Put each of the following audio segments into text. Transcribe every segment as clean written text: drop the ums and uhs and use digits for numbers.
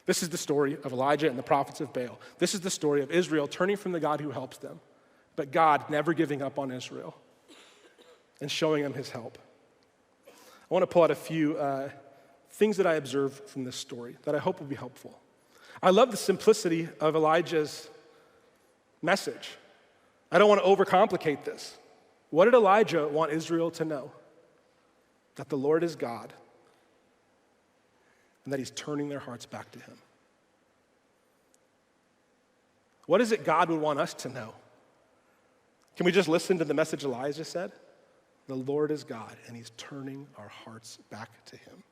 This is the story of Elijah and the prophets of Baal. This is the story of Israel turning from the God who helps them, but God never giving up on Israel and showing them his help. I want to pull out a few things that I observe from this story that I hope will be helpful. I love the simplicity of Elijah's message. I don't want to overcomplicate this. What did Elijah want Israel to know? That the Lord is God and that he's turning their hearts back to him. What is it God would want us to know? Can we just listen to the message Elijah said? The Lord is God, and he's turning our hearts back to him.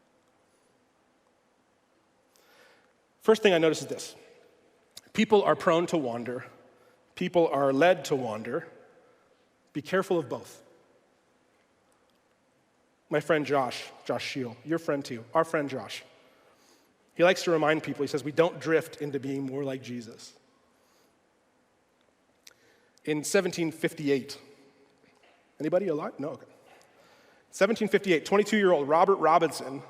First thing I notice is this. People are prone to wander. People are led to wander. Be careful of both. My friend Josh Scheel, your friend too, our friend Josh, he likes to remind people, he says, we don't drift into being more like Jesus. In 1758, anybody alive? No, okay. 1758, 22-year-old Robert Robinson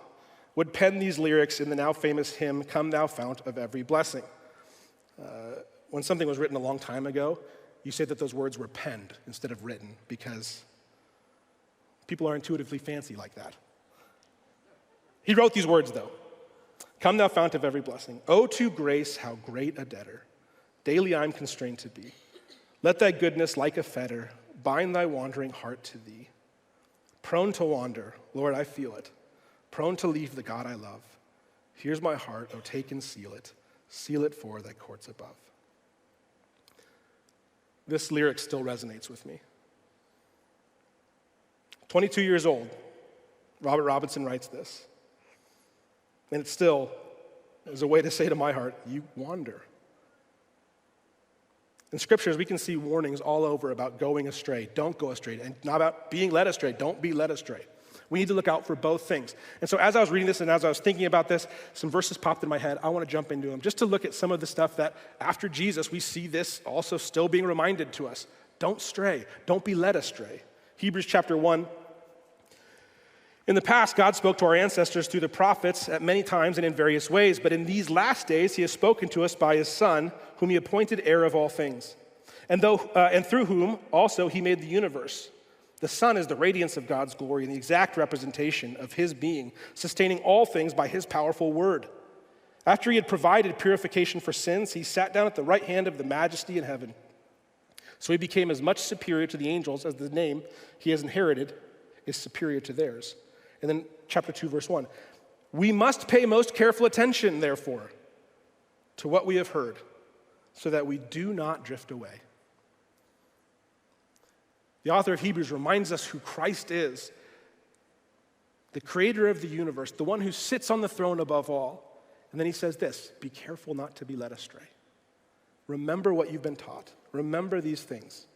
would pen these lyrics in the now famous hymn, Come Thou Fount of Every Blessing. When something was written a long time ago, you say that those words were penned instead of written because people are intuitively fancy like that. He wrote these words, though. Come thou fount of every blessing. Oh, to grace, how great a debtor. Daily I'm constrained to be. Let thy goodness like a fetter bind thy wandering heart to thee. Prone to wander, Lord, I feel it. Prone to leave the God I love. Here's my heart, oh, take and seal it. Seal it for thy courts above. This lyric still resonates with me. 22 years old, Robert Robinson writes this. And it still is a way to say to my heart, you wander. In scriptures, we can see warnings all over about going astray. Don't go astray. And not about being led astray. Don't be led astray. We need to look out for both things. And so as I was reading this and as I was thinking about this, some verses popped in my head. I want to jump into them just to look at some of the stuff that after Jesus, we see this also still being reminded to us. Don't stray. Don't be led astray. Hebrews chapter 1. In the past, God spoke to our ancestors through the prophets at many times and in various ways, but in these last days, he has spoken to us by his Son, whom he appointed heir of all things, and through whom also he made the universe. The Son is the radiance of God's glory and the exact representation of his being, sustaining all things by his powerful word. After he had provided purification for sins, he sat down at the right hand of the majesty in heaven. So he became as much superior to the angels as the name he has inherited is superior to theirs. And then chapter 2, verse 1. We must pay most careful attention, therefore, to what we have heard, so that we do not drift away. The author of Hebrews reminds us who Christ is, the creator of the universe, the one who sits on the throne above all. And then he says this, be careful not to be led astray. Remember what you've been taught. Remember these things.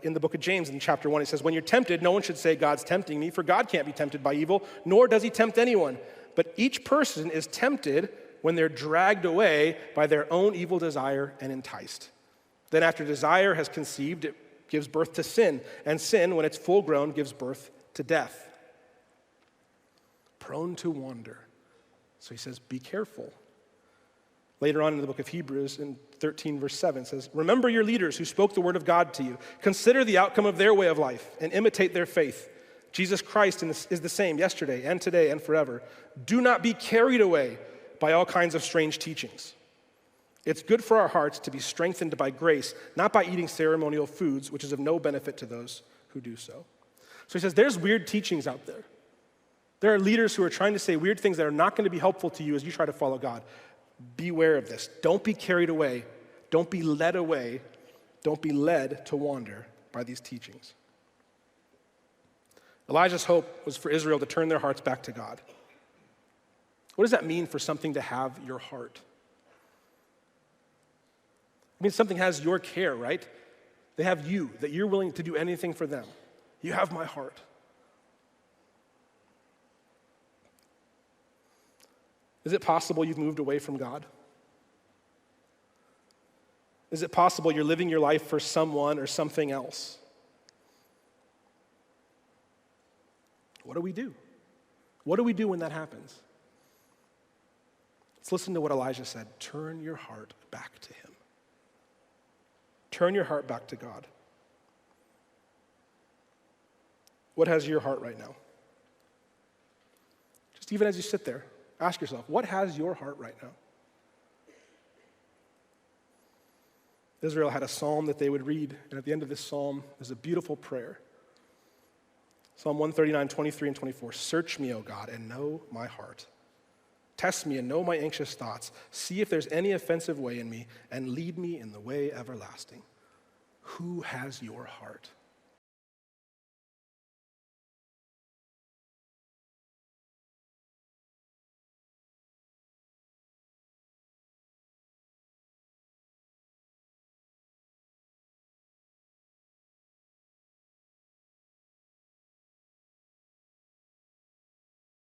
In the book of James, in chapter 1, he says, when you're tempted, no one should say, God's tempting me, for God can't be tempted by evil, nor does he tempt anyone. But each person is tempted when they're dragged away by their own evil desire and enticed. Then after desire has conceived, it gives birth to sin, and sin, when it's full grown, gives birth to death. Prone to wander. So he says, be careful. Later on in the book of Hebrews, in 13 verse 7, says, remember your leaders who spoke the word of God to you. Consider the outcome of their way of life and imitate their faith. Jesus Christ is the same yesterday and today and forever. Do not be carried away by all kinds of strange teachings. It's good for our hearts to be strengthened by grace, not by eating ceremonial foods, which is of no benefit to those who do so. So he says, there's weird teachings out there. There are leaders who are trying to say weird things that are not going to be helpful to you as you try to follow God. Beware of this. Don't be carried away. Don't be led away. Don't be led to wander by these teachings. Elijah's hope was for Israel to turn their hearts back to God. What does that mean for something to have your heart? It means something has your care, right? They have you, that you're willing to do anything for them. You have my heart. Is it possible you've moved away from God? Is it possible you're living your life for someone or something else? What do we do? What do we do when that happens? listen to what Elijah said. Turn your heart back to him. Turn your heart back to God. What has your heart right now? Just even as you sit there, ask yourself, what has your heart right now? Israel had a psalm that they would read, and at the end of this psalm, there's a beautiful prayer. Psalm 139, 23 and 24. Search me, O God, and know my heart. Test me and know my anxious thoughts. See if there's any offensive way in me, and lead me in the way everlasting. Who has your heart?